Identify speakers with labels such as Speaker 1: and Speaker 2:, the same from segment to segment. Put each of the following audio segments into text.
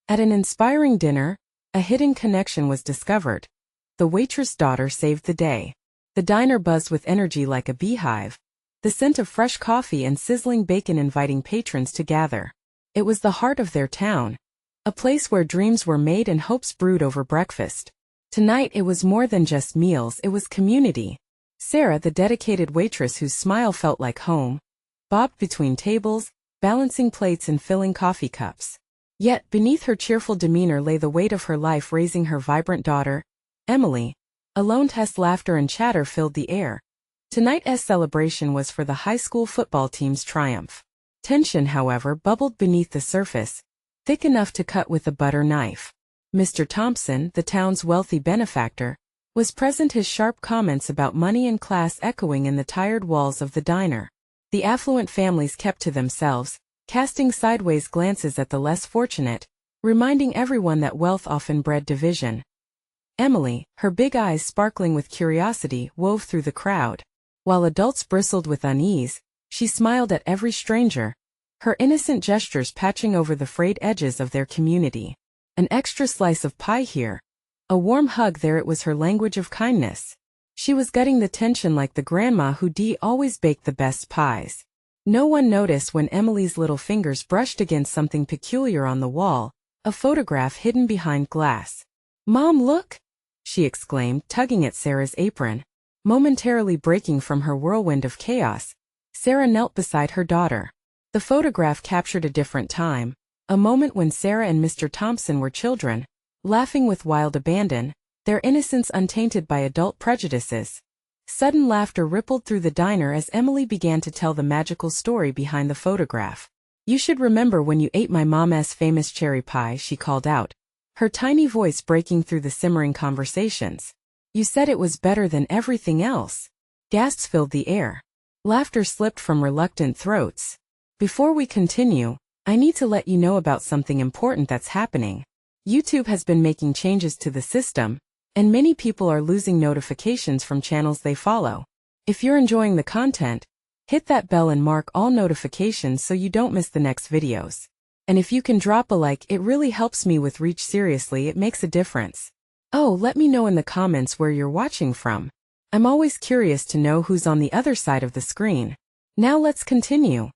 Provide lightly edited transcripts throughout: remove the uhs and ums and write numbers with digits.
Speaker 1: At an inspiring dinner, a hidden connection was discovered. The waitress' daughter saved the day. The diner buzzed with energy like a beehive, the scent of fresh coffee and sizzling bacon inviting patrons to gather. It was the heart of their town, a place where dreams were made and hopes brewed over breakfast. Tonight it was more than just meals, it was community. Sarah, the dedicated waitress whose smile felt like home, bobbed between tables, balancing plates and filling coffee cups. Yet, beneath her cheerful demeanor lay the weight of her life raising her vibrant daughter, Emily. Alone test laughter and chatter filled the air. Tonight's celebration was for the high school football team's triumph. Tension, however, bubbled beneath the surface, thick enough to cut with a butter knife. Mr. Thompson, the town's wealthy benefactor, was present, his sharp comments about money and class echoing in the tired walls of the diner. The affluent families kept to themselves, casting sideways glances at the less fortunate, reminding everyone that wealth often bred division. Emily, her big eyes sparkling with curiosity, wove through the crowd. While adults bristled with unease, she smiled at every stranger, her innocent gestures patching over the frayed edges of their community. An extra slice of pie here, a warm hug there, it was her language of kindness. She was gutting the tension like the grandma who always baked the best pies. No one noticed when Emily's little fingers brushed against something peculiar on the wall, a photograph hidden behind glass. "Mom, look!" she exclaimed, tugging at Sarah's apron. Momentarily breaking from her whirlwind of chaos, Sarah knelt beside her daughter. The photograph captured a different time, a moment when Sarah and Mr. Thompson were children, laughing with wild abandon, their innocence untainted by adult prejudices. Sudden laughter rippled through the diner as Emily began to tell the magical story behind the photograph. "You should remember when you ate my mom's famous cherry pie," she called out, her tiny voice breaking through the simmering conversations. "You said it was better than everything else." Gasps filled the air. Laughter slipped from reluctant throats. "Before we continue, I need to let you know about something important that's happening. YouTube has been making changes to the system, and many people are losing notifications from channels they follow. If you're enjoying the content, hit that bell and mark all notifications so you don't miss the next videos. And if you can drop a like, it really helps me with reach. Seriously, it makes a difference. Oh, let me know in the comments where you're watching from. I'm always curious to know who's on the other side of the screen. Now let's continue."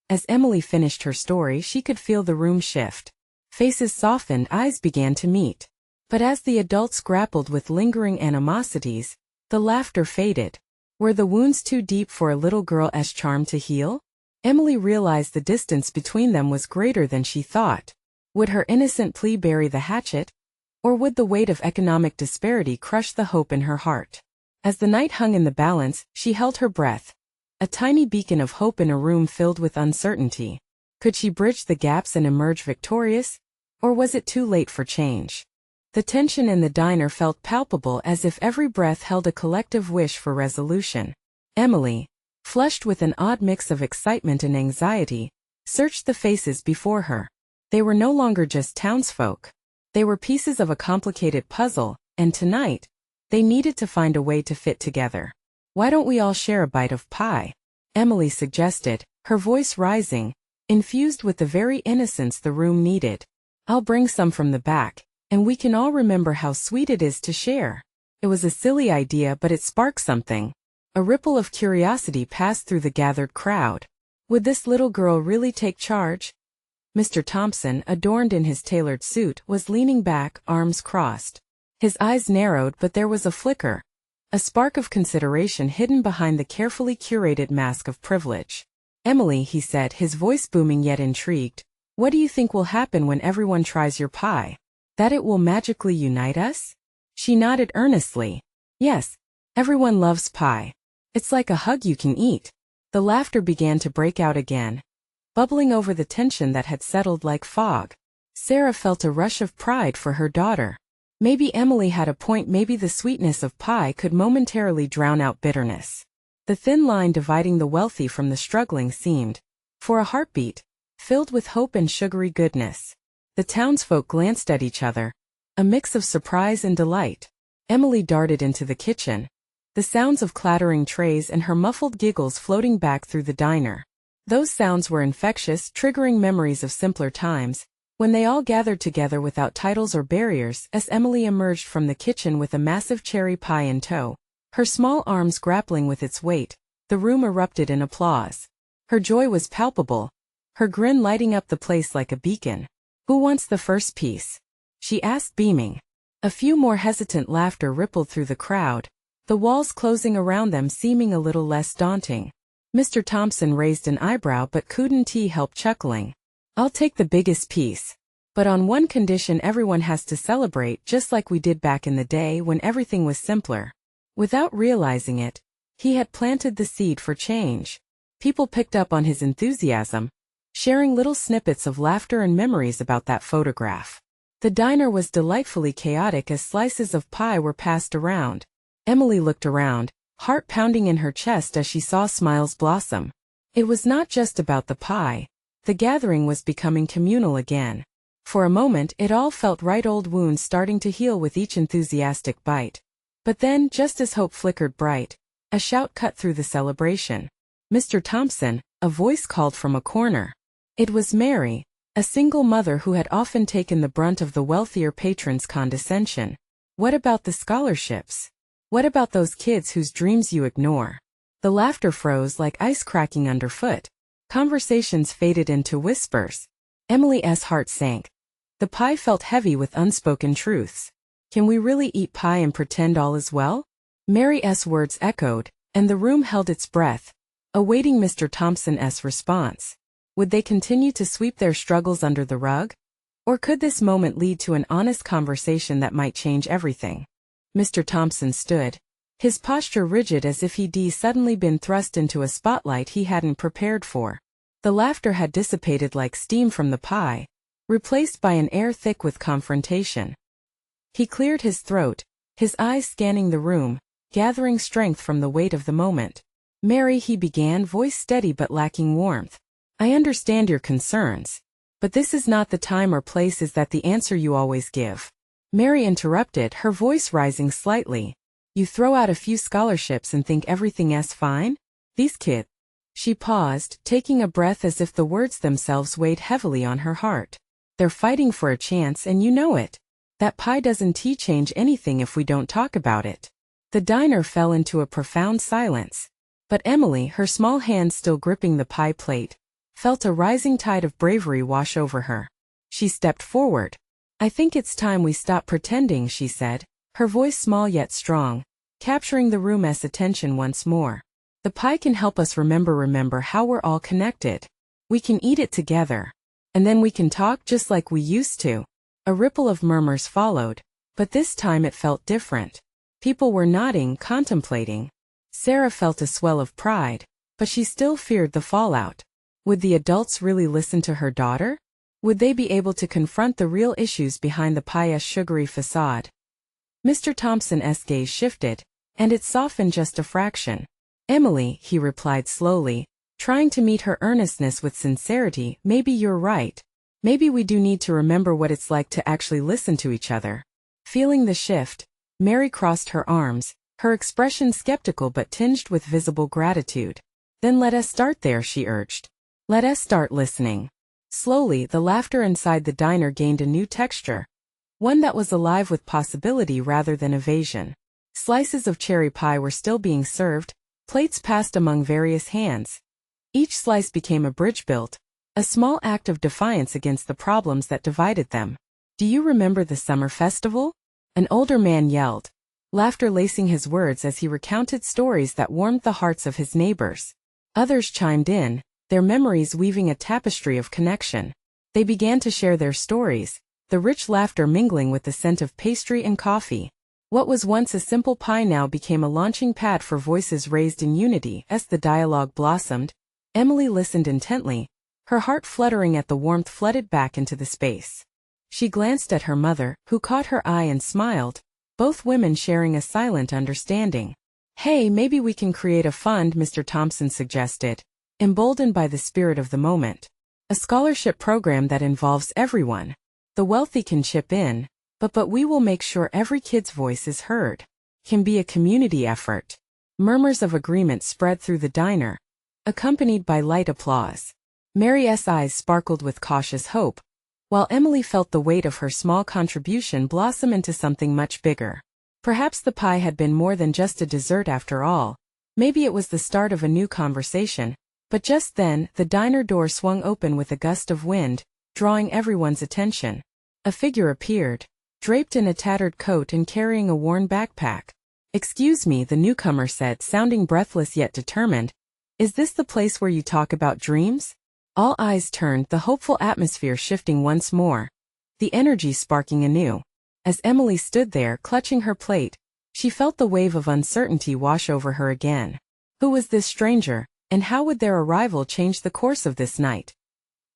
Speaker 1: As Emily finished her story, she could feel the room shift. Faces softened, eyes began to meet. But as the adults grappled with lingering animosities, the laughter faded. Were the wounds too deep for a little girl's charm to heal? Emily realized the distance between them was greater than she thought. Would her innocent plea bury the hatchet? Or would the weight of economic disparity crush the hope in her heart? As the night hung in the balance, she held her breath. A tiny beacon of hope in a room filled with uncertainty. Could she bridge the gaps and emerge victorious? Or was it too late for change? The tension in the diner felt palpable, as if every breath held a collective wish for resolution. Emily, flushed with an odd mix of excitement and anxiety, searched the faces before her. They were no longer just townsfolk. They were pieces of a complicated puzzle, and tonight, they needed to find a way to fit together. "Why don't we all share a bite of pie?" Emily suggested, her voice rising, infused with the very innocence the room needed. "I'll bring some from the back, and we can all remember how sweet it is to share." It was a silly idea, but it sparked something. A ripple of curiosity passed through the gathered crowd. Would this little girl really take charge? Mr. Thompson, adorned in his tailored suit, was leaning back, arms crossed. His eyes narrowed, but there was a flicker, a spark of consideration hidden behind the carefully curated mask of privilege. "Emily," he said, his voice booming yet intrigued, "what do you think will happen when everyone tries your pie? That it will magically unite us?" She nodded earnestly. "Yes, everyone loves pie. It's like a hug you can eat." The laughter began to break out again, bubbling over the tension that had settled like fog. Sarah felt a rush of pride for her daughter. Maybe Emily had a point, maybe the sweetness of pie could momentarily drown out bitterness. The thin line dividing the wealthy from the struggling seemed, for a heartbeat, filled with hope and sugary goodness. The townsfolk glanced at each other, a mix of surprise and delight. Emily darted into the kitchen, the sounds of clattering trays and her muffled giggles floating back through the diner. Those sounds were infectious, triggering memories of simpler times, When they all gathered together without titles or barriers, as Emily emerged from the kitchen with a massive cherry pie in tow, her small arms grappling with its weight, the room erupted in applause. Her joy was palpable, her grin lighting up the place like a beacon. "Who wants the first piece?" she asked, beaming. A few more hesitant laughter rippled through the crowd, the walls closing around them seeming a little less daunting. Mr. Thompson raised an eyebrow but couldn't help chuckling. "I'll take the biggest piece. But on one condition: everyone has to celebrate just like we did back in the day when everything was simpler." Without realizing it, he had planted the seed for change. People picked up on his enthusiasm, sharing little snippets of laughter and memories about that photograph. The diner was delightfully chaotic as slices of pie were passed around. Emily looked around, heart pounding in her chest as she saw smiles blossom. It was not just about the pie. The gathering was becoming communal again. For a moment it all felt right, old wounds starting to heal with each enthusiastic bite. But then, just as hope flickered bright, a shout cut through the celebration. "Mr. Thompson," a voice called from a corner. It was Mary, a single mother who had often taken the brunt of the wealthier patrons' condescension. "What about the scholarships? What about those kids whose dreams you ignore?" The laughter froze like ice cracking underfoot. Conversations faded into whispers. Emily's heart sank. The pie felt heavy with unspoken truths. "Can we really eat pie and pretend all is well?" Mary's words echoed, and the room held its breath, awaiting Mr. Thompson's response. Would they continue to sweep their struggles under the rug? Or could this moment lead to an honest conversation that might change everything? Mr. Thompson stood, his posture rigid as if he'd suddenly been thrust into a spotlight he hadn't prepared for. The laughter had dissipated like steam from the pie, replaced by an air thick with confrontation. He cleared his throat, his eyes scanning the room, gathering strength from the weight of the moment. "Mary," he began, voice steady but lacking warmth. "I understand your concerns. But this is not the time or place. Is that the answer you always give?" Mary interrupted, her voice rising slightly. "You throw out a few scholarships and think everything's fine? These kids." She paused, taking a breath as if the words themselves weighed heavily on her heart. "They're fighting for a chance and you know it. That pie doesn't change anything if we don't talk about it." The diner fell into a profound silence. But Emily, her small hands still gripping the pie plate, felt a rising tide of bravery wash over her. She stepped forward. "I think it's time we stop pretending," she said, her voice small yet strong, capturing the room's attention once more. "The pie can help us remember how we're all connected. We can eat it together. And then we can talk just like we used to." A ripple of murmurs followed, but this time it felt different. People were nodding, contemplating. Sarah felt a swell of pride, but she still feared the fallout. Would the adults really listen to her daughter? Would they be able to confront the real issues behind the pie's sugary facade? Mr. Thompson's gaze shifted, and it softened just a fraction. "Emily," he replied slowly, trying to meet her earnestness with sincerity, "maybe you're right. Maybe we do need to remember what it's like to actually listen to each other." Feeling the shift, Mary crossed her arms, her expression skeptical but tinged with visible gratitude. "Then let us start there," she urged. "Let us start listening." Slowly, the laughter inside the diner gained a new texture, one that was alive with possibility rather than evasion. Slices of cherry pie were still being served, plates passed among various hands. Each slice became a bridge built, a small act of defiance against the problems that divided them. "Do you remember the summer festival?" an older man yelled, laughter lacing his words as he recounted stories that warmed the hearts of his neighbors. Others chimed in, their memories weaving a tapestry of connection. They began to share their stories, the rich laughter mingling with the scent of pastry and coffee. What was once a simple pie now became a launching pad for voices raised in unity. As the dialogue blossomed, Emily listened intently, her heart fluttering at the warmth flooded back into the space. She glanced at her mother, who caught her eye and smiled, both women sharing a silent understanding. "Hey, maybe we can create a fund," Mr. Thompson suggested, emboldened by the spirit of the moment. "A scholarship program that involves everyone. The wealthy can chip in, but we will make sure every kid's voice is heard. Can be a community effort." Murmurs of agreement spread through the diner, accompanied by light applause. Mary's eyes sparkled with cautious hope. while Emily felt the weight of her small contribution blossom into something much bigger. Perhaps the pie had been more than just a dessert after all. Maybe it was the start of a new conversation. But just then, the diner door swung open with a gust of wind, drawing everyone's attention. A figure appeared, draped in a tattered coat and carrying a worn backpack. "Excuse me," the newcomer said, sounding breathless yet determined. "Is this the place where you talk about dreams?" All eyes turned, the hopeful atmosphere shifting once more, the energy sparking anew. As Emily stood there, clutching her plate, she felt the wave of uncertainty wash over her again. Who was this stranger, and how would their arrival change the course of this night?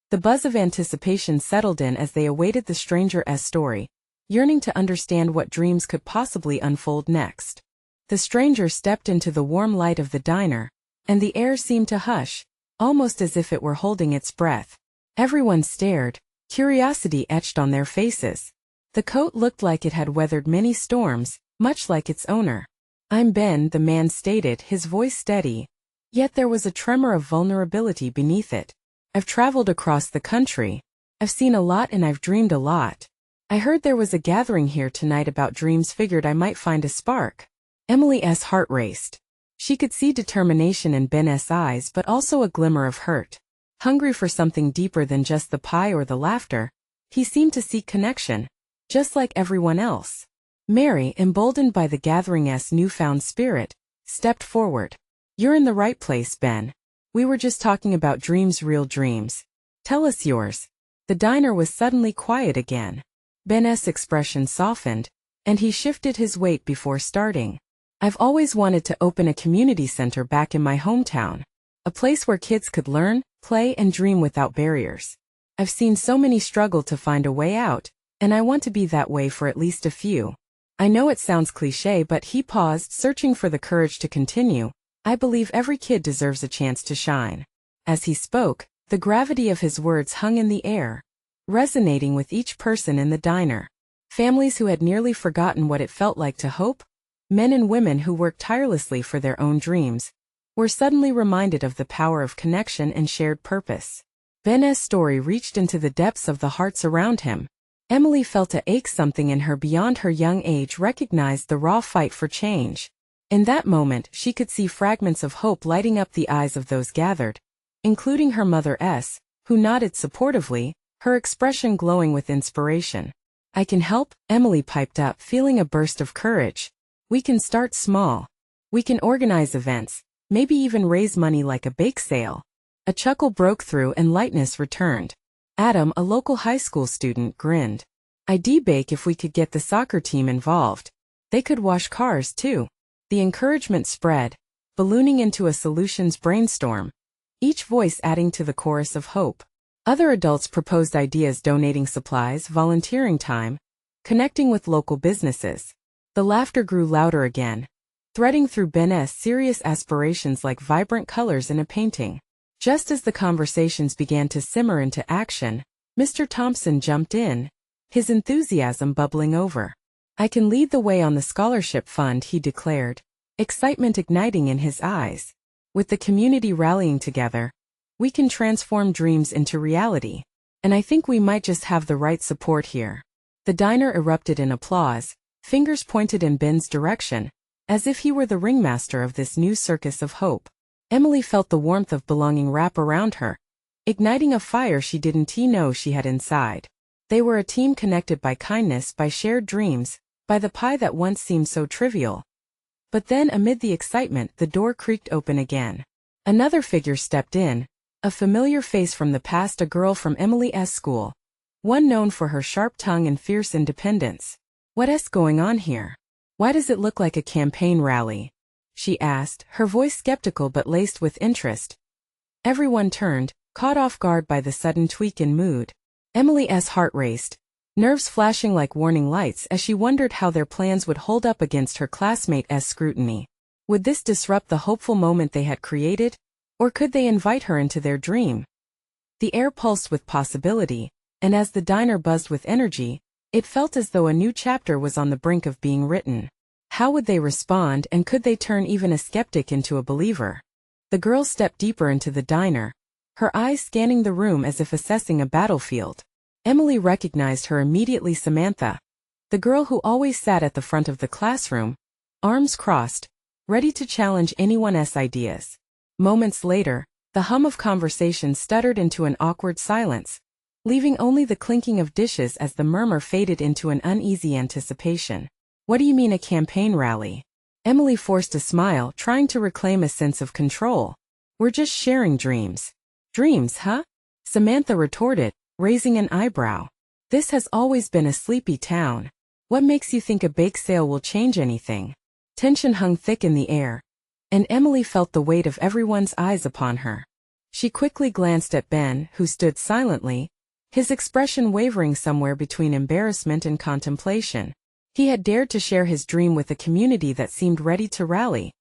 Speaker 1: The buzz of anticipation settled in as they awaited the stranger's story, yearning to understand what dreams could possibly unfold next. The stranger stepped into the warm light of the diner, and the air seemed to hush, almost as if it were holding its breath. Everyone stared, curiosity etched on their faces. The coat looked like it had weathered many storms, much like its owner. "I'm Ben," the man stated, his voice steady. Yet there was a tremor of vulnerability beneath it. "I've traveled across the country. I've seen a lot and I've dreamed a lot. I heard there was a gathering here tonight about dreams, figured I might find a spark." Emily's heart raced. She could see determination in Ben's eyes, but also a glimmer of hurt. Hungry for something deeper than just the pie or the laughter, he seemed to seek connection, just like everyone else. Mary, emboldened by the gathering's newfound spirit, stepped forward. "You're in the right place, Ben. We were just talking about dreams, real dreams. Tell us yours." The diner was suddenly quiet again. Ben's expression softened, and he shifted his weight before starting. "I've always wanted to open a community center back in my hometown. A place where kids could learn, play, and dream without barriers. I've seen so many struggle to find a way out, and I want to be that way for at least a few." I know it sounds cliché, but he paused, searching for the courage to continue. "I believe every kid deserves a chance to shine." As he spoke, the gravity of his words hung in the air, resonating with each person in the diner. Families who had nearly forgotten what it felt like to hope, men and women who worked tirelessly for their own dreams, were suddenly reminded of the power of connection and shared purpose. Ben's story reached into the depths of the hearts around him. Emily felt a ache, something in her beyond her young age recognized the raw fight for change. In that moment, she could see fragments of hope lighting up the eyes of those gathered, including her mother who nodded supportively, her expression glowing with inspiration. "I can help," Emily piped up, feeling a burst of courage. "We can start small. We can organize events, maybe even raise money like a bake sale." A chuckle broke through and lightness returned. Adam, a local high school student, grinned. "I'd bake if we could get the soccer team involved. They could wash cars too." The encouragement spread, ballooning into a solutions brainstorm, each voice adding to the chorus of hope. Other adults proposed ideas, donating supplies, volunteering time, connecting with local businesses. The laughter grew louder again, threading through Ben's serious aspirations like vibrant colors in a painting. Just as the conversations began to simmer into action, Mr. Thompson jumped in, his enthusiasm bubbling over. "I can lead the way on the scholarship fund," he declared, excitement igniting in his eyes. "With the community rallying together, we can transform dreams into reality. And I think we might just have the right support here." The diner erupted in applause, fingers pointed in Ben's direction, as if he were the ringmaster of this new circus of hope. Emily felt the warmth of belonging wrap around her, igniting a fire she didn't know she had inside. They were a team connected by kindness, by shared dreams, by the pie that once seemed so trivial. But then, amid the excitement, the door creaked open again. Another figure stepped in, a familiar face from the past, a girl from Emily's school, one known for her sharp tongue and fierce independence. "What's going on here? Why does it look like a campaign rally?" she asked, her voice skeptical but laced with interest. Everyone turned, caught off guard by the sudden tweak in mood. Emily's heart raced, nerves flashing like warning lights as she wondered how their plans would hold up against her classmate's scrutiny. Would this disrupt the hopeful moment they had created, or could they invite her into their dream? The air pulsed with possibility, and as the diner buzzed with energy, it felt as though a new chapter was on the brink of being written. How would they respond, and could they turn even a skeptic into a believer? The girl stepped deeper into the diner, her eyes scanning the room as if assessing a battlefield. Emily recognized her immediately. Samantha, the girl who always sat at the front of the classroom, arms crossed, ready to challenge anyone's ideas. Moments later, the hum of conversation stuttered into an awkward silence, leaving only the clinking of dishes as the murmur faded into an uneasy anticipation. What do you mean, a campaign rally? Emily forced a smile, trying to reclaim a sense of control. We're just sharing dreams. Dreams, huh? Samantha retorted, raising an eyebrow. This has always been a sleepy town. What makes you think a bake sale will change anything? Tension hung thick in the air, and Emily felt the weight of everyone's eyes upon her. She quickly glanced at Ben, who stood silently, his expression wavering somewhere between embarrassment and contemplation. He had dared to share his dream with a community that seemed ready to rally.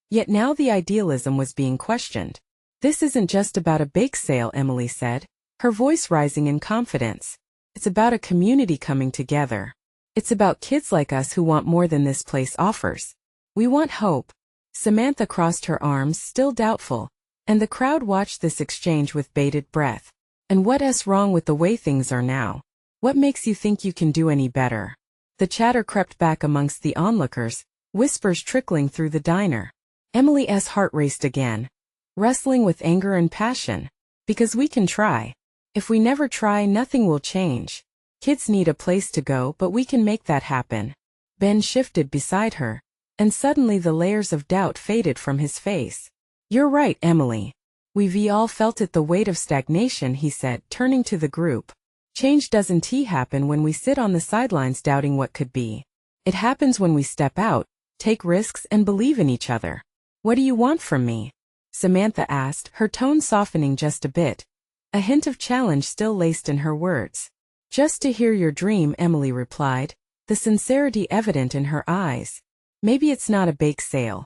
Speaker 1: Yet now the idealism was being questioned. This isn't just about a bake sale, Emily said, her voice rising in confidence. It's about a community coming together. It's about kids like us who want more than this place offers. We want hope. Samantha crossed her arms, still doubtful, and the crowd watched this exchange with bated breath. And what's wrong with the way things are now? What makes you think you can do any better? The chatter crept back amongst the onlookers, whispers trickling through the diner. Emily's heart raced again, wrestling with anger and passion. Because we can try. If we never try, nothing will change. Kids need a place to go, but we can make that happen. Ben shifted beside her, and suddenly the layers of doubt faded from his face. You're right, Emily. We've all felt it, the weight of stagnation, he said, turning to the group. Change doesn't happen when we sit on the sidelines doubting what could be. It happens when we step out, take risks, and believe in each other. What do you want from me? Samantha asked, her tone softening just a bit, a hint of challenge still laced in her words. Just to hear your dream, Emily replied, the sincerity evident in her eyes. Maybe it's not a bake sale.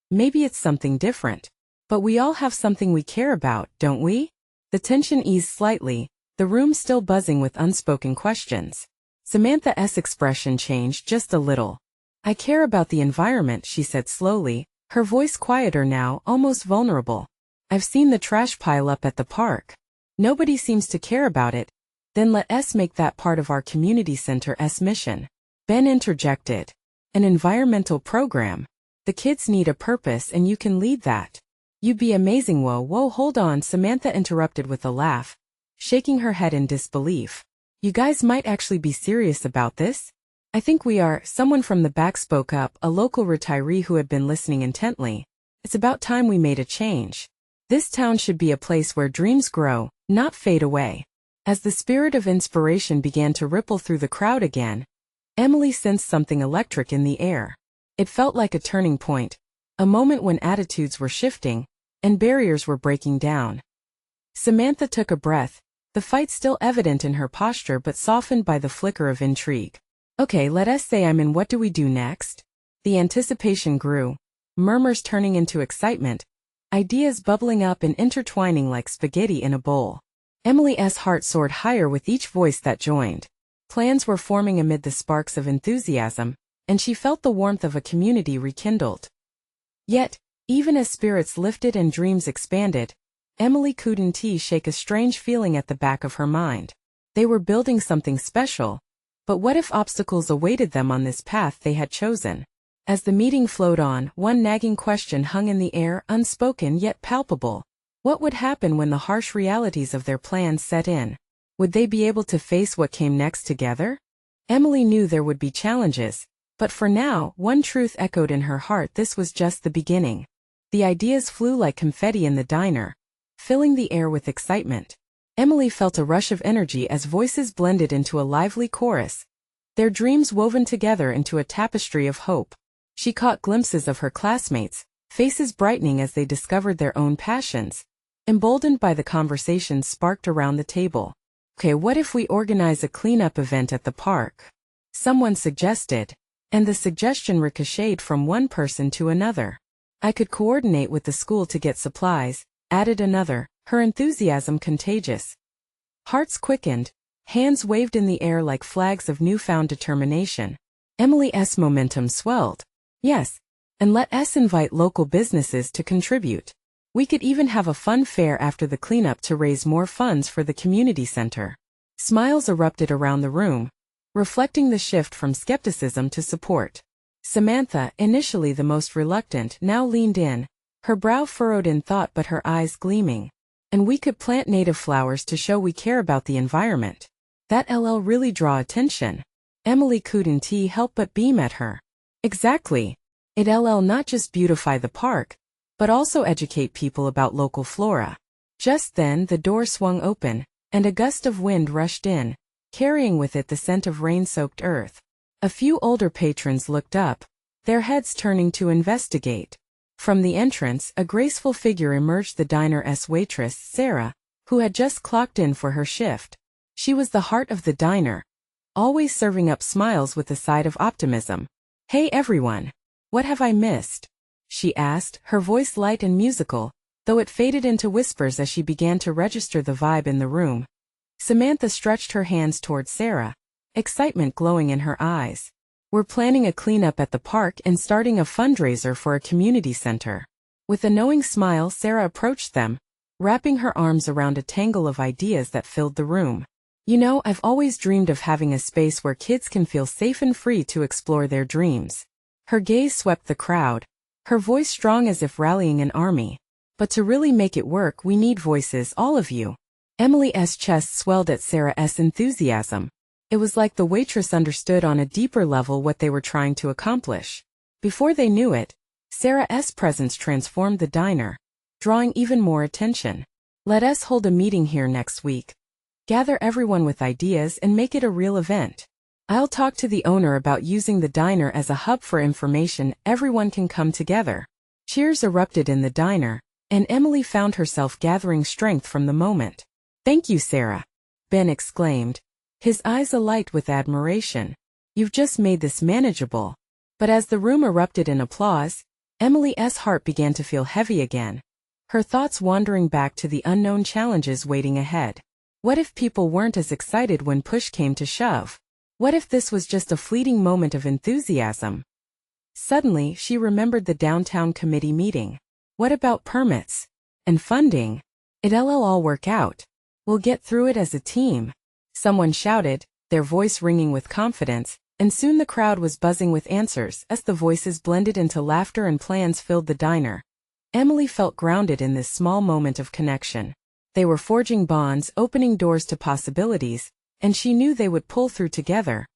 Speaker 1: Maybe it's something different. But we all have something we care about, don't we? The tension eased slightly, the room still buzzing with unspoken questions. Samantha's expression changed just a little. I care about the environment, she said slowly, her voice quieter now, almost vulnerable. I've seen the trash pile up at the park. Nobody seems to care about it. Then let us make that part of our community center's mission. Ben interjected. An environmental program. The kids need a purpose and you can lead that. You'd be amazing. Whoa, hold on, Samantha interrupted with a laugh, shaking her head in disbelief. You guys might actually be serious about this? I think we are, someone from the back spoke up, a local retiree who had been listening intently. It's about time we made a change. This town should be a place where dreams grow, not fade away. As the spirit of inspiration began to ripple through the crowd again, Emily sensed something electric in the air. It felt like a turning point, a moment when attitudes were shifting, and barriers were breaking down. Samantha took a breath, the fight still evident in her posture but softened by the flicker of intrigue. Okay, let us say I'm in. What do we do next? The anticipation grew, murmurs turning into excitement, ideas bubbling up and intertwining like spaghetti in a bowl. Emily's heart soared higher with each voice that joined. Plans were forming amid the sparks of enthusiasm, and she felt the warmth of a community rekindled. Yet, even as spirits lifted and dreams expanded, Emily couldn't shake a strange feeling at the back of her mind. They were building something special, but what if obstacles awaited them on this path they had chosen? As the meeting flowed on, one nagging question hung in the air, unspoken yet palpable. What would happen when the harsh realities of their plans set in? Would they be able to face what came next together? Emily knew there would be challenges, but for now, one truth echoed in her heart: this was just the beginning. The ideas flew like confetti in the diner, filling the air with excitement. Emily felt a rush of energy as voices blended into a lively chorus, their dreams woven together into a tapestry of hope. She caught glimpses of her classmates, faces brightening as they discovered their own passions, emboldened by the conversations sparked around the table. Okay, what if we organize a cleanup event at the park? Someone suggested, and the suggestion ricocheted from one person to another. I could coordinate with the school to get supplies, added another, her enthusiasm contagious. Hearts quickened, hands waved in the air like flags of newfound determination. Emily's momentum swelled. Yes, and let us invite local businesses to contribute. We could even have a fun fair after the cleanup to raise more funds for the community center. Smiles erupted around the room, reflecting the shift from skepticism to support. Samantha, initially the most reluctant, now leaned in, her brow furrowed in thought but her eyes gleaming. And we could plant native flowers to show we care about the environment. That LL really draw attention. Emily couldn't help but beam at her. Exactly. It'll not just beautify the park, but also educate people about local flora. Just then the door swung open, and a gust of wind rushed in, carrying with it the scent of rain-soaked earth. A few older patrons looked up, their heads turning to investigate. From the entrance, a graceful figure emerged, the diner's waitress, Sarah, who had just clocked in for her shift. She was the heart of the diner, always serving up smiles with a side of optimism. "Hey everyone! What have I missed?" she asked, her voice light and musical, though it faded into whispers as she began to register the vibe in the room. Samantha stretched her hands toward Sarah, excitement glowing in her eyes. "We're planning a cleanup at the park and starting a fundraiser for a community center." With a knowing smile, Sarah approached them, wrapping her arms around a tangle of ideas that filled the room. "You know, I've always dreamed of having a space where kids can feel safe and free to explore their dreams." Her gaze swept the crowd, her voice strong as if rallying an army. "But to really make it work, we need voices, all of you." Emily's chest swelled at Sarah's enthusiasm. It was like the waitress understood on a deeper level what they were trying to accomplish. Before they knew it, Sarah's presence transformed the diner, drawing even more attention. "Let us hold a meeting here next week. Gather everyone with ideas and make it a real event. I'll talk to the owner about using the diner as a hub for information. Everyone can come together." Cheers erupted in the diner, and Emily found herself gathering strength from the moment. "Thank you, Sarah," Ben exclaimed, his eyes alight with admiration. "You've just made this manageable." But as the room erupted in applause, Emily's heart began to feel heavy again, her thoughts wandering back to the unknown challenges waiting ahead. What if people weren't as excited when push came to shove? What if this was just a fleeting moment of enthusiasm? Suddenly, she remembered the downtown committee meeting. What about permits? And funding? It'll all work out. We'll get through it as a team. Someone shouted, their voice ringing with confidence, and soon the crowd was buzzing with answers as the voices blended into laughter and plans filled the diner. Emily felt grounded in this small moment of connection. They were forging bonds, opening doors to possibilities, and she knew they would pull through together.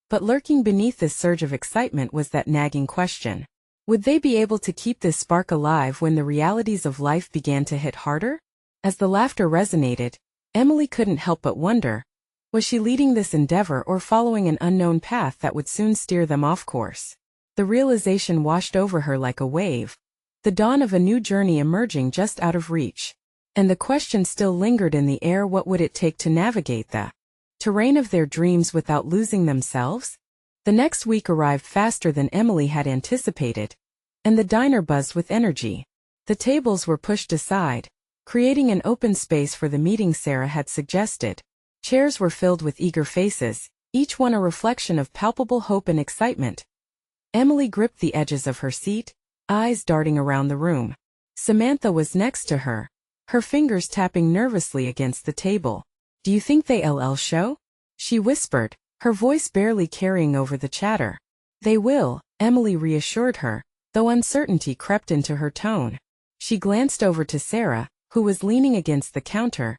Speaker 1: But lurking beneath this surge of excitement was that nagging question. Would they be able to keep this spark alive when the realities of life began to hit harder? As the laughter resonated, Emily couldn't help but wonder, was she leading this endeavor or following an unknown path that would soon steer them off course? The realization washed over her like a wave, the dawn of a new journey emerging just out of reach. And the question still lingered in the air: what would it take to navigate the terrain of their dreams without losing themselves? The next week arrived faster than Emily had anticipated, and the diner buzzed with energy. The tables were pushed aside, creating an open space for the meeting Sarah had suggested. Chairs were filled with eager faces, each one a reflection of palpable hope and excitement. Emily gripped the edges of her seat, eyes darting around the room. Samantha was next to her, her fingers tapping nervously against the table. "Do you think they'll show?" she whispered, her voice barely carrying over the chatter. "They will," Emily reassured her, though uncertainty crept into her tone. She glanced over to Sarah, who was leaning against the counter,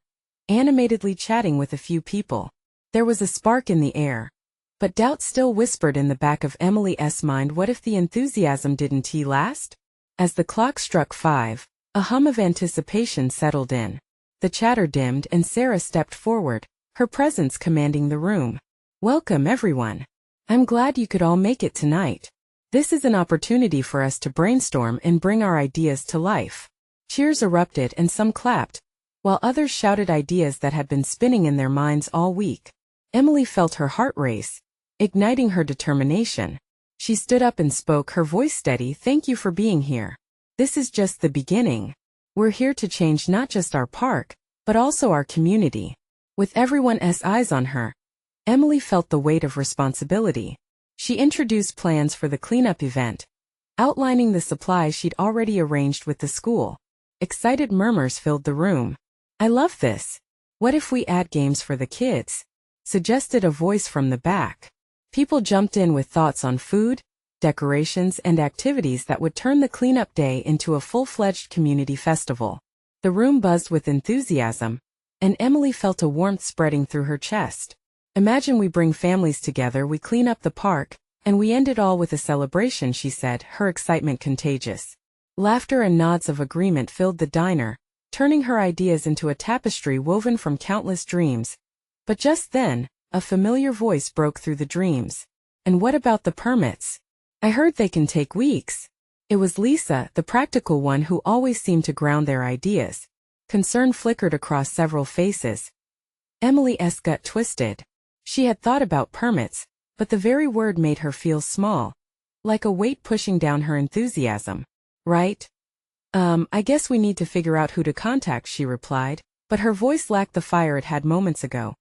Speaker 1: animatedly chatting with a few people. There was a spark in the air, but doubt still whispered in the back of Emily's mind. What if the enthusiasm didn't last? As the clock struck 5, a hum of anticipation settled in. The chatter dimmed and Sarah stepped forward, her presence commanding the room. "Welcome, everyone. I'm glad you could all make it tonight. This is an opportunity for us to brainstorm and bring our ideas to life." Cheers erupted and some clapped, while others shouted ideas that had been spinning in their minds all week. Emily felt her heart race, igniting her determination. She stood up and spoke, her voice steady. "Thank you for being here. This is just the beginning. We're here to change not just our park, but also our community." With everyone's eyes on her, Emily felt the weight of responsibility. She introduced plans for the cleanup event, outlining the supplies she'd already arranged with the school. Excited murmurs filled the room. "I love this. What if we add games for the kids? Suggested a voice from the back. People jumped in with thoughts on food, decorations, and activities that would turn the cleanup day into a full-fledged community festival. The room buzzed with enthusiasm, and Emily felt a warmth spreading through her chest. Imagine we bring families together, we clean up the park, and we end it all with a celebration, she said, her excitement contagious. Laughter and nods of agreement filled the diner, turning her ideas into a tapestry woven from countless dreams. But just then, a familiar voice broke through the dreams. And what about the permits? I heard they can take weeks. It was Lisa, the practical one who always seemed to ground their ideas. Concern flickered across several faces. Emily's gut twisted. She had thought about permits, but the very word made her feel small, like a weight pushing down her enthusiasm. Right? I guess we need to figure out who to contact, she replied, but her voice lacked the fire it had moments ago.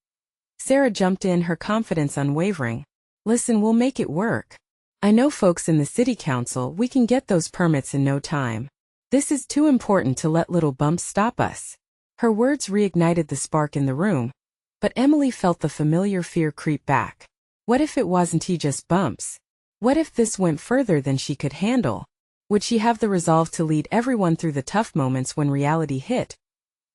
Speaker 1: Sarah jumped in, her confidence unwavering. Listen, we'll make it work. I know folks in the city council, we can get those permits in no time. This is too important to let little bumps stop us. Her words reignited the spark in the room, but Emily felt the familiar fear creep back. What if it wasn't just bumps? What if this went further than she could handle? Would she have the resolve to lead everyone through the tough moments when reality hit?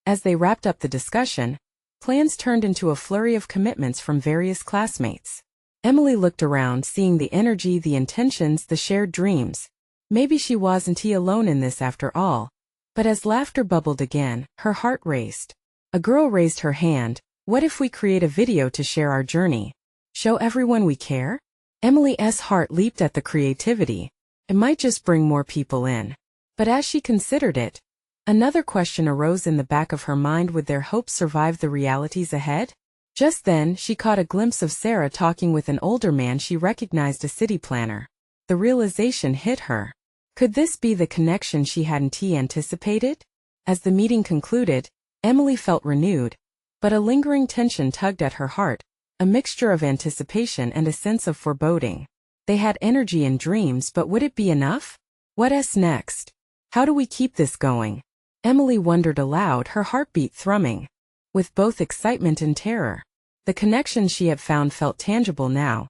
Speaker 1: As they wrapped up the discussion, plans turned into a flurry of commitments from various classmates. Emily looked around, seeing the energy, the intentions, the shared dreams. Maybe she wasn't alone in this after all. But as laughter bubbled again, her heart raced. A girl raised her hand. What if we create a video to share our journey? Show everyone we care? Emily's heart leaped at the creativity. It might just bring more people in. But as she considered it, another question arose in the back of her mind: would their hopes survive the realities ahead? Just then, she caught a glimpse of Sarah talking with an older man she recognized, a city planner. The realization hit her. Could this be the connection she hadn't anticipated? As the meeting concluded, Emily felt renewed, but a lingering tension tugged at her heart, a mixture of anticipation and a sense of foreboding. They had energy and dreams, but would it be enough? What's next? How do we keep this going? Emily wondered aloud, her heartbeat thrumming with both excitement and terror. The connection she had found felt tangible now,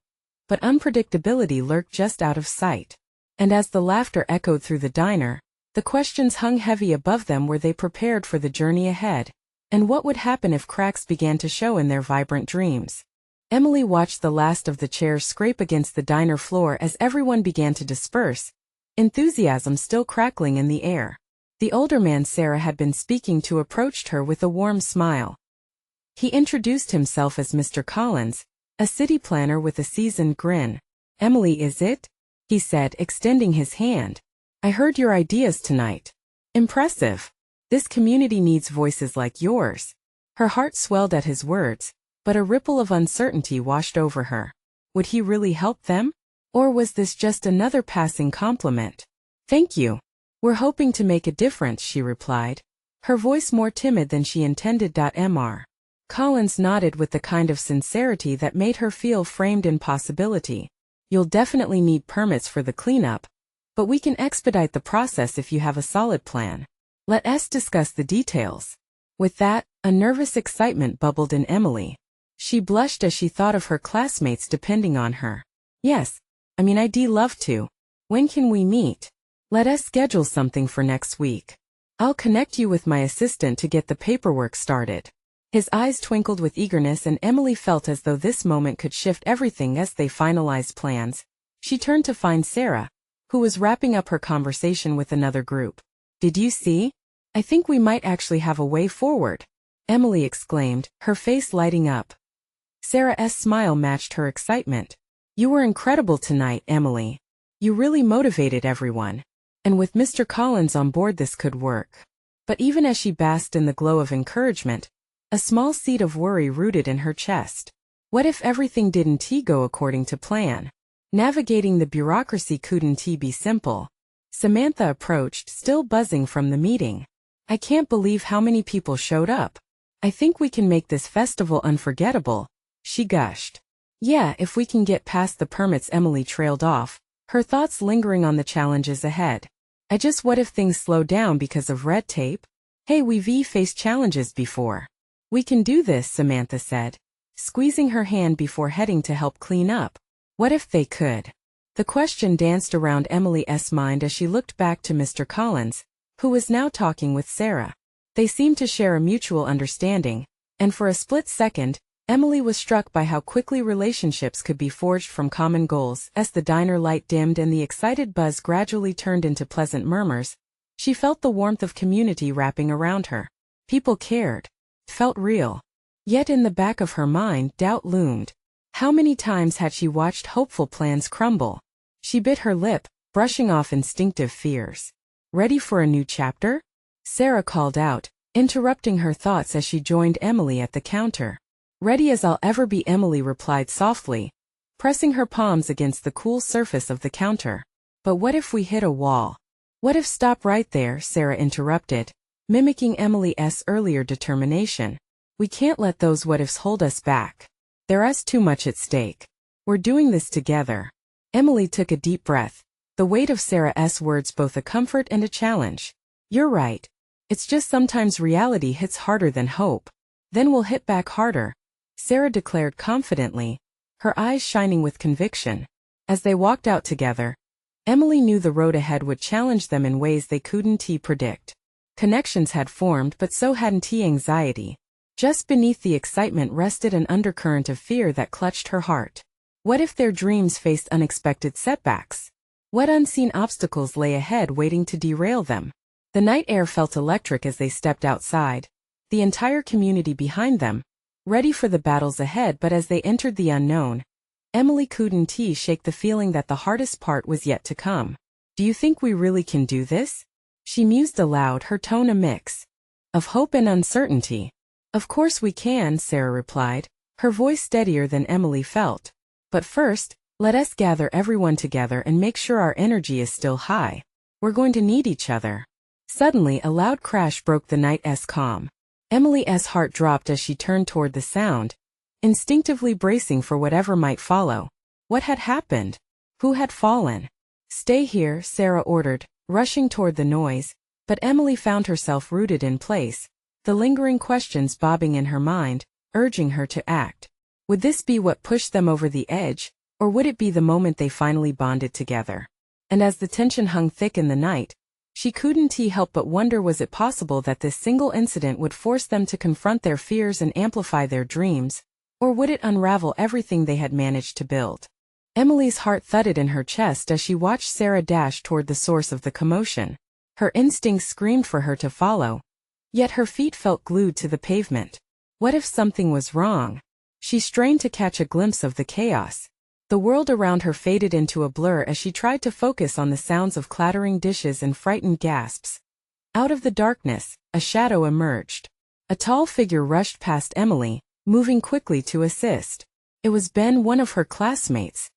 Speaker 1: but unpredictability lurked just out of sight. And as the laughter echoed through the diner, the questions hung heavy above them. Were they prepared for the journey ahead? And what would happen if cracks began to show in their vibrant dreams? Emily watched the last of the chairs scrape against the diner floor as everyone began to disperse, enthusiasm still crackling in the air. The older man Sarah had been speaking to approached her with a warm smile. He introduced himself as Mr. Collins, a city planner with a seasoned grin. Emily, is it? He said, extending his hand. I heard your ideas tonight. Impressive. This community needs voices like yours. Her heart swelled at his words, but a ripple of uncertainty washed over her. Would he really help them? Or was this just another passing compliment? Thank you. We're hoping to make a difference, she replied, her voice more timid than she intended. Mr. Collins nodded with the kind of sincerity that made her feel framed in possibility. You'll definitely need permits for the cleanup, but we can expedite the process if you have a solid plan. Let's discuss the details. With that, a nervous excitement bubbled in Emily. She blushed as she thought of her classmates depending on her. Yes, I'd love to. When can we meet? Let's schedule something for next week. I'll connect you with my assistant to get the paperwork started. His eyes twinkled with eagerness, and Emily felt as though this moment could shift everything. As they finalized plans, she turned to find Sarah, who was wrapping up her conversation with another group. Did you see? I think we might actually have a way forward, Emily exclaimed, her face lighting up. Sarah's smile matched her excitement. You were incredible tonight, Emily. You really motivated everyone. And with Mr. Collins on board, this could work. But even as she basked in the glow of encouragement, a small seed of worry rooted in her chest. What if everything didn't go according to plan? Navigating the bureaucracy couldn't be simple. Samantha approached, still buzzing from the meeting. I can't believe how many people showed up. I think we can make this festival unforgettable, she gushed. Yeah, if we can get past the permits. Emily trailed off, her thoughts lingering on the challenges ahead. What if things slow down because of red tape? Hey, we've faced challenges before. We can do this, Samantha said, squeezing her hand before heading to help clean up. What if they could? The question danced around Emily's mind as she looked back to Mr. Collins, who was now talking with Sarah. They seemed to share a mutual understanding, and for a split second, Emily was struck by how quickly relationships could be forged from common goals. As the diner light dimmed and the excited buzz gradually turned into pleasant murmurs, she felt the warmth of community wrapping around her. People cared, felt real. Yet in the back of her mind, doubt loomed. How many times had she watched hopeful plans crumble? She bit her lip, brushing off instinctive fears. Ready for a new chapter? Sarah called out, interrupting her thoughts as she joined Emily at the counter. Ready as I'll ever be, Emily replied softly, pressing her palms against the cool surface of the counter. But what if we hit a wall? What if Stop right there, Sarah interrupted, mimicking Emily's earlier determination. We can't let those what-ifs hold us back. There's too much at stake. We're doing this together. Emily took a deep breath, the weight of Sarah's words both a comfort and a challenge. You're right. It's just sometimes reality hits harder than hope. Then we'll hit back harder, Sarah declared confidently, her eyes shining with conviction. As they walked out together, Emily knew the road ahead would challenge them in ways they couldn't predict. Connections had formed, but so hadn't anxiety. Just beneath the excitement rested an undercurrent of fear that clutched her heart. What if their dreams faced unexpected setbacks? What unseen obstacles lay ahead waiting to derail them? The night air felt electric as they stepped outside, the entire community behind them, ready for the battles ahead. But as they entered the unknown, Emily couldn't shake the feeling that the hardest part was yet to come. Do you think we really can do this? She mused aloud, her tone a mix of hope and uncertainty. Of course we can, Sarah replied, her voice steadier than Emily felt. But first, let us gather everyone together and make sure our energy is still high. We're going to need each other. Suddenly a loud crash broke the night's calm. Emily's heart dropped as she turned toward the sound, instinctively bracing for whatever might follow. What had happened? Who had fallen? Stay here, Sarah ordered, rushing toward the noise, but Emily found herself rooted in place, the lingering questions bobbing in her mind, urging her to act. Would this be what pushed them over the edge, or would it be the moment they finally bonded together? And as the tension hung thick in the night, she couldn't help but wonder, was it possible that this single incident would force them to confront their fears and amplify their dreams, or would it unravel everything they had managed to build? Emily's heart thudded in her chest as she watched Sarah dash toward the source of the commotion. Her instincts screamed for her to follow, yet her feet felt glued to the pavement. What if something was wrong? She strained to catch a glimpse of the chaos. The world around her faded into a blur as she tried to focus on the sounds of clattering dishes and frightened gasps. Out of the darkness, a shadow emerged. A tall figure rushed past Emily, moving quickly to assist. It was Ben, one of her classmates.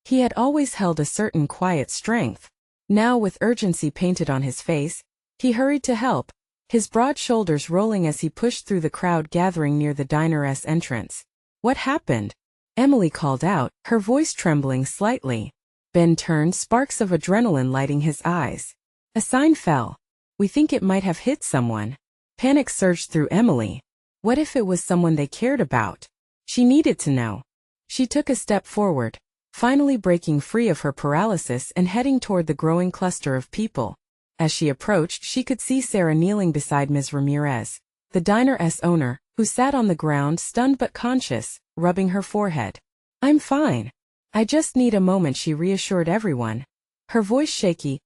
Speaker 1: He had always held a certain quiet strength. Now, with urgency painted on his face, he hurried to help, his broad shoulders rolling as he pushed through the crowd gathering near the diner's entrance. What happened? Emily called out, her voice trembling slightly. Ben turned, sparks of adrenaline lighting his eyes. A sign fell. We think it might have hit someone. Panic surged through Emily. What if it was someone they cared about? She needed to know. She took a step forward, finally breaking free of her paralysis and heading toward the growing cluster of people. As she approached, she could see Sarah kneeling beside Ms. Ramirez, the diner's owner, who sat on the ground stunned but conscious, rubbing her forehead. I'm fine. I just need a moment, she reassured everyone. Her voice shaky,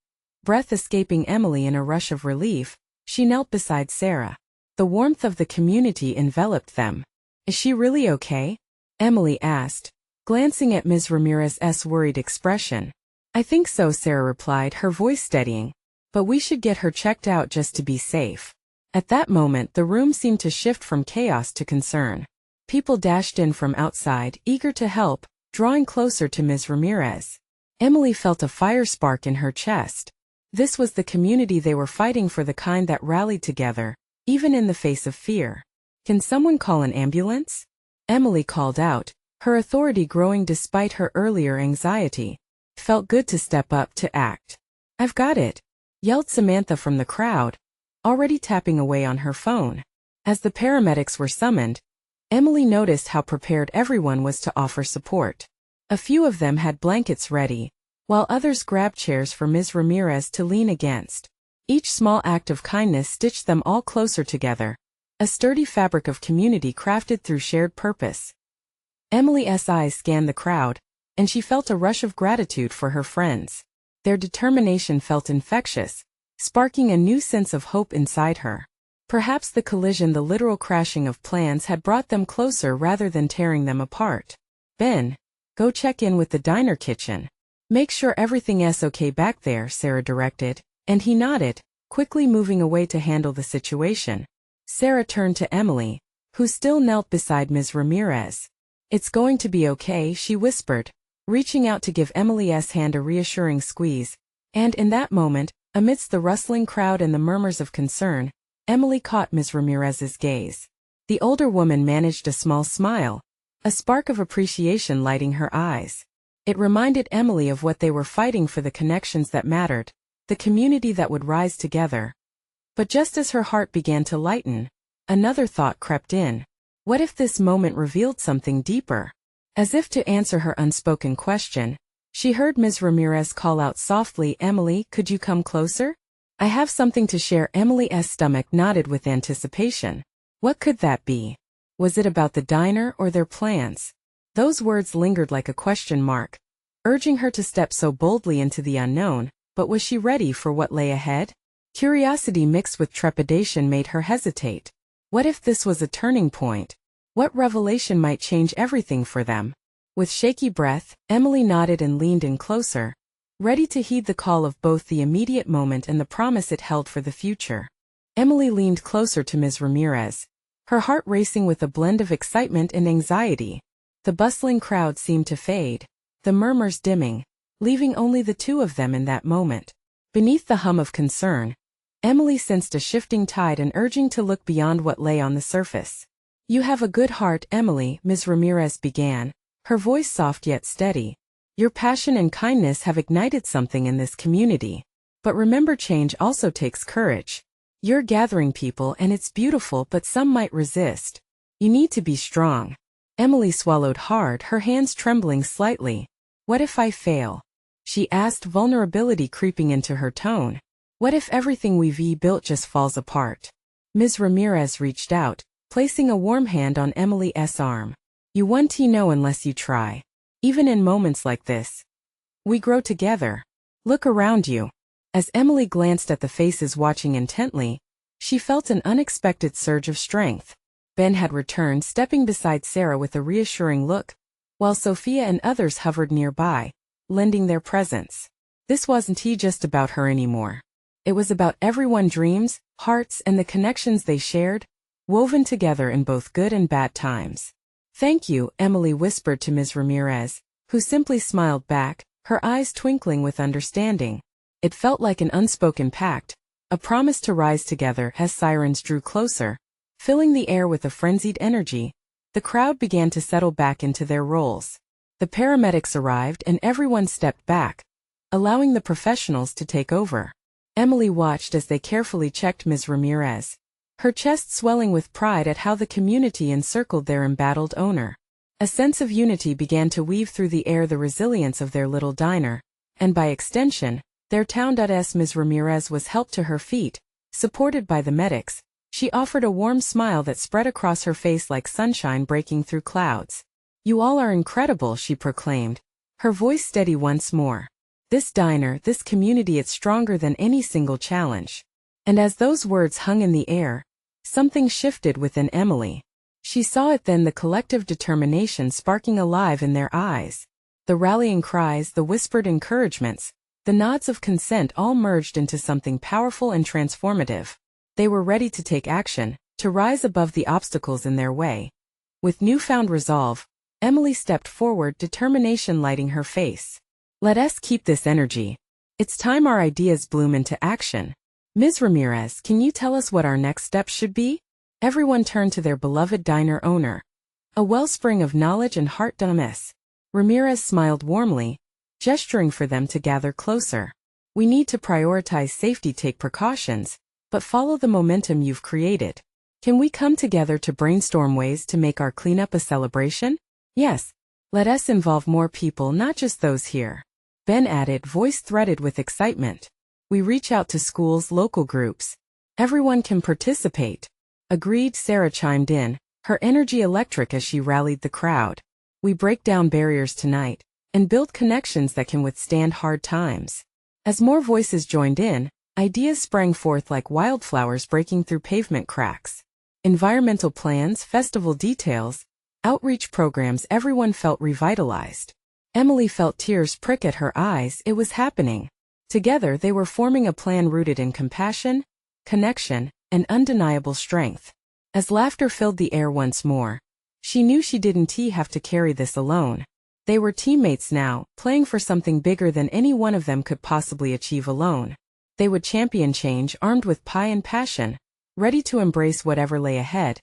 Speaker 1: breath escaping Emily. In a rush of relief, she knelt beside Sarah. The warmth of the community enveloped them. Is she really okay? Emily asked, glancing at Ms. Ramirez's worried expression. I think so, Sarah replied, her voice steadying. But we should get her checked out just to be safe. At that moment, the room seemed to shift from chaos to concern. People dashed in from outside, eager to help, drawing closer to Ms. Ramirez. Emily felt a fire spark in her chest. This was the community they were fighting for, the kind that rallied together, even in the face of fear. Can someone call an ambulance? Emily called out, her authority growing despite her earlier anxiety. It felt good to step up, to act. I've got it, yelled Samantha from the crowd, already tapping away on her phone. As the paramedics were summoned, Emily noticed how prepared everyone was to offer support. A few of them had blankets ready, while others grabbed chairs for Ms. Ramirez to lean against. Each small act of kindness stitched them all closer together, a sturdy fabric of community crafted through shared purpose. Emily's eyes scanned the crowd, and she felt a rush of gratitude for her friends. Their determination felt infectious, sparking a new sense of hope inside her. Perhaps the collision, the literal crashing of plans, had brought them closer rather than tearing them apart. "Ben, go check in with the diner kitchen. Make sure everything's okay back there," Sarah directed, and he nodded, quickly moving away to handle the situation. Sarah turned to Emily, who still knelt beside Ms. Ramirez. "It's going to be okay," she whispered, reaching out to give Emily's hand a reassuring squeeze. And in that moment, amidst the rustling crowd and the murmurs of concern, Emily caught Ms. Ramirez's gaze. The older woman managed a small smile, a spark of appreciation lighting her eyes. It reminded Emily of what they were fighting for, the connections that mattered, the community that would rise together. But just as her heart began to lighten, another thought crept in. What if this moment revealed something deeper? As if to answer her unspoken question, she heard Ms. Ramirez call out softly, "Emily, could you come closer? I have something to share." Emily's stomach nodded with anticipation. What could that be? Was it about the diner or their plans? Those words lingered like a question mark, urging her to step so boldly into the unknown, but was she ready for what lay ahead? Curiosity mixed with trepidation made her hesitate. What if this was a turning point? What revelation might change everything for them? With shaky breath, Emily nodded and leaned in closer, ready to heed the call of both the immediate moment and the promise it held for the future. Emily leaned closer to Ms. Ramirez, her heart racing with a blend of excitement and anxiety. The bustling crowd seemed to fade, the murmurs dimming, leaving only the two of them in that moment. Beneath the hum of concern, Emily sensed a shifting tide, an urging to look beyond what lay on the surface. "You have a good heart, Emily," Ms. Ramirez began, her voice soft yet steady. "Your passion and kindness have ignited something in this community. But remember, change also takes courage. You're gathering people and it's beautiful, but some might resist. You need to be strong." Emily swallowed hard, her hands trembling slightly. "What if I fail?" she asked, vulnerability creeping into her tone. "What if everything we've built just falls apart?" Ms. Ramirez reached out, placing a warm hand on Emily's arm. "You won't know unless you try. Even in moments like this, we grow together. Look around you." As Emily glanced at the faces watching intently, she felt an unexpected surge of strength. Ben had returned, stepping beside Sarah with a reassuring look, while Sophia and others hovered nearby, lending their presence. This wasn't just about her anymore. It was about everyone's dreams, hearts, and the connections they shared, woven together in both good and bad times. "Thank you," Emily whispered to Ms. Ramirez, who simply smiled back, her eyes twinkling with understanding. It felt like an unspoken pact, a promise to rise together. As sirens drew closer, filling the air with a frenzied energy, the crowd began to settle back into their roles. The paramedics arrived and everyone stepped back, allowing the professionals to take over. Emily watched as they carefully checked Ms. Ramirez, her chest swelling with pride at how the community encircled their embattled owner. A sense of unity began to weave through the air, the resilience of their little diner, and by extension, their town.s. Ms. Ramirez was helped to her feet, supported by the medics. She offered a warm smile that spread across her face like sunshine breaking through clouds. "You all are incredible," she proclaimed, her voice steady once more. "This diner, this community, it's stronger than any single challenge." And as those words hung in the air, something shifted within Emily. She saw it then, the collective determination sparking alive in their eyes. The rallying cries, the whispered encouragements, the nods of consent all merged into something powerful and transformative. They were ready to take action, to rise above the obstacles in their way. With newfound resolve, Emily stepped forward, determination lighting her face. "Let us keep this energy. It's time our ideas bloom into action. Ms. Ramirez, can you tell us what our next steps should be?" Everyone turned to their beloved diner owner, a wellspring of knowledge and heart. Ms. Ramirez smiled warmly, gesturing for them to gather closer. "We need to prioritize safety, take precautions, but follow the momentum you've created. Can we come together to brainstorm ways to make our cleanup a celebration? Yes. Let us involve more people, not just those here. Ben added, voice threaded with excitement. We reach out to schools, local groups. Everyone can participate. Agreed, Sarah chimed in, her energy electric as she rallied the crowd. We break down barriers tonight and build connections that can withstand hard times. As more voices joined in, ideas sprang forth like wildflowers breaking through pavement cracks. Environmental plans, festival details, outreach programs, everyone felt revitalized. Emily felt tears prick at her eyes. It was happening. Together they were forming a plan rooted in compassion, connection, and undeniable strength. As laughter filled the air once more, she knew she didn't have to carry this alone. They were teammates now, playing for something bigger than any one of them could possibly achieve alone. They would champion change, armed with pie and passion, ready to embrace whatever lay ahead.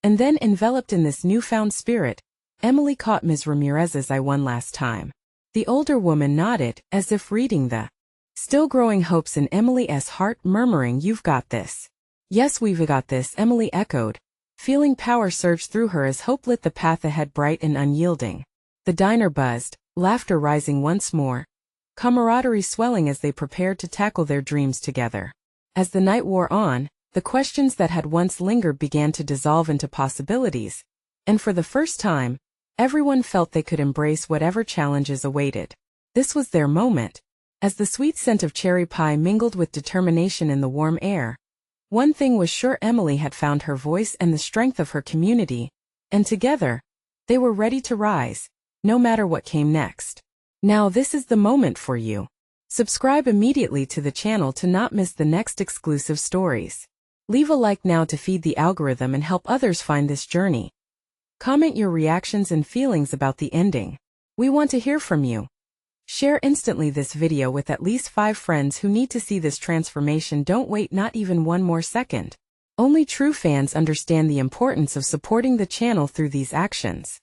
Speaker 1: And then, enveloped in this newfound spirit, Emily caught Ms. Ramirez's eye one last time. The older woman nodded, as if reading the still growing hopes in Emily's heart, murmuring, "You've got this." "Yes, we've got this," Emily echoed, feeling power surge through her as hope lit the path ahead bright and unyielding. The diner buzzed, laughter rising once more, camaraderie swelling as they prepared to tackle their dreams together. As the night wore on, the questions that had once lingered began to dissolve into possibilities, and for the first time, everyone felt they could embrace whatever challenges awaited. This was their moment. As the sweet scent of cherry pie mingled with determination in the warm air, one thing was sure: Emily had found her voice and the strength of her community, and together, they were ready to rise, no matter what came next. Now this is the moment for you. Subscribe immediately to the channel to not miss the next exclusive stories. Leave a like now to feed the algorithm and help others find this journey. Comment your reactions and feelings about the ending. We want to hear from you. Share instantly this video with at least 5 friends who need to see this transformation. Don't wait not even one more second. Only true fans understand the importance of supporting the channel through these actions.